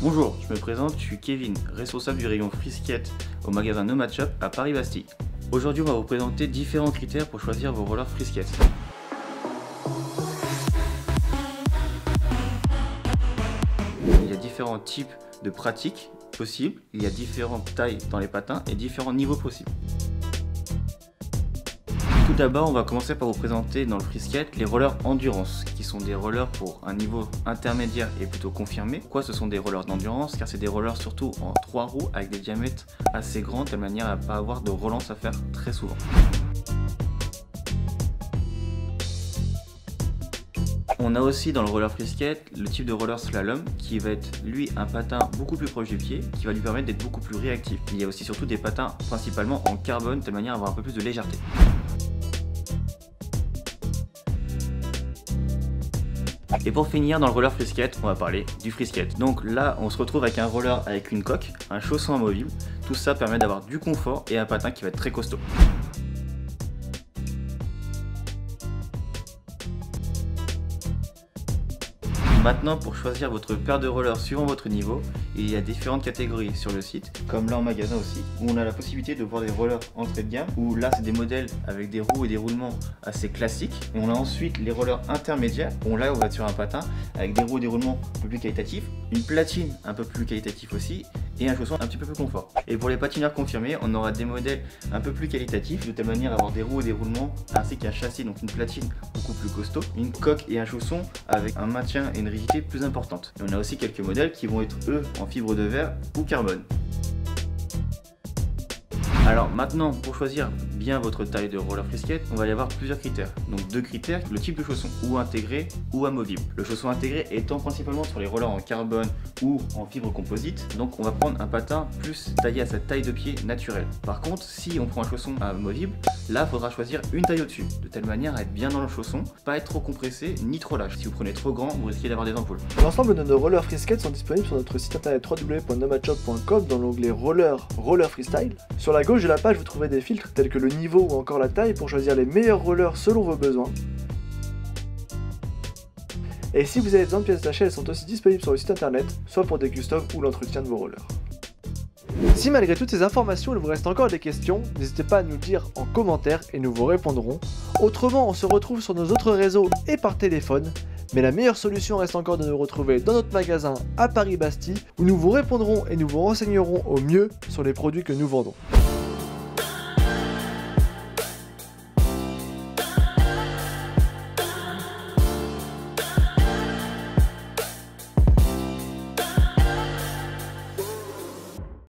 Bonjour, je me présente, je suis Kevin, responsable du rayon Frisket au magasin No Match Up à Paris-Bastille. Aujourd'hui, on va vous présenter différents critères pour choisir vos rollers Frisket. Il y a différents types de pratiques possibles, il y a différentes tailles dans les patins et différents niveaux possibles. Tout d'abord, on va commencer par vous présenter dans le frisket les rollers endurance, qui sont des rollers pour un niveau intermédiaire et plutôt confirmé. Pourquoi ce sont des rollers d'endurance? Car c'est des rollers surtout en 3 roues avec des diamètres assez grands, de telle manière à ne pas avoir de relance à faire très souvent. On a aussi dans le roller frisket le type de roller slalom qui va être lui un patin beaucoup plus proche du pied qui va lui permettre d'être beaucoup plus réactif. Il y a aussi surtout des patins principalement en carbone de telle manière à avoir un peu plus de légèreté. Et pour finir, dans le roller frisket, on va parler du frisket. Donc là, on se retrouve avec un roller avec une coque, un chausson amovible. Tout ça permet d'avoir du confort et un patin qui va être très costaud. Maintenant, pour choisir votre paire de rollers suivant votre niveau, il y a différentes catégories sur le site, comme là en magasin aussi, où on a la possibilité de voir des rollers entrée de gamme, où là c'est des modèles avec des roues et des roulements assez classiques. Et on a ensuite les rollers intermédiaires, où là on va être sur un patin avec des roues et des roulements un peu plus qualitatifs, une platine un peu plus qualitative aussi, et un chausson un petit peu plus confort. Et pour les patineurs confirmés, on aura des modèles un peu plus qualitatifs, de telle manière à avoir des roues et des roulements, ainsi qu'un châssis, donc une platine beaucoup plus costaud, une coque et un chausson avec un maintien et une rigidité plus importante. Et on a aussi quelques modèles qui vont être eux en fibre de verre ou carbone. Alors maintenant, pour choisir bien votre taille de roller frisket, on va y avoir plusieurs critères. Donc deux critères, le type de chausson, ou intégré ou amovible. Le chausson intégré étant principalement sur les rollers en carbone ou en fibre composite, donc on va prendre un patin plus taillé à sa taille de pied naturelle. Par contre, si on prend un chausson amovible, là il faudra choisir une taille au-dessus, de telle manière à être bien dans le chausson, pas être trop compressé ni trop lâche. Si vous prenez trop grand, vous risquez d'avoir des ampoules. L'ensemble de nos rollers frisket sont disponibles sur notre site internet www.nomatchop.com dans l'onglet roller freestyle. Sur la gauche de la page, vous trouverez des filtres tels que le niveau ou encore la taille pour choisir les meilleurs rollers selon vos besoins. Et si vous avez besoin de pièces d'achat, elles sont aussi disponibles sur le site internet, soit pour des customs ou l'entretien de vos rollers. Si malgré toutes ces informations, il vous reste encore des questions, n'hésitez pas à nous le dire en commentaire et nous vous répondrons. Autrement, on se retrouve sur nos autres réseaux et par téléphone. Mais la meilleure solution reste encore de nous retrouver dans notre magasin à Paris-Bastille où nous vous répondrons et nous vous renseignerons au mieux sur les produits que nous vendons.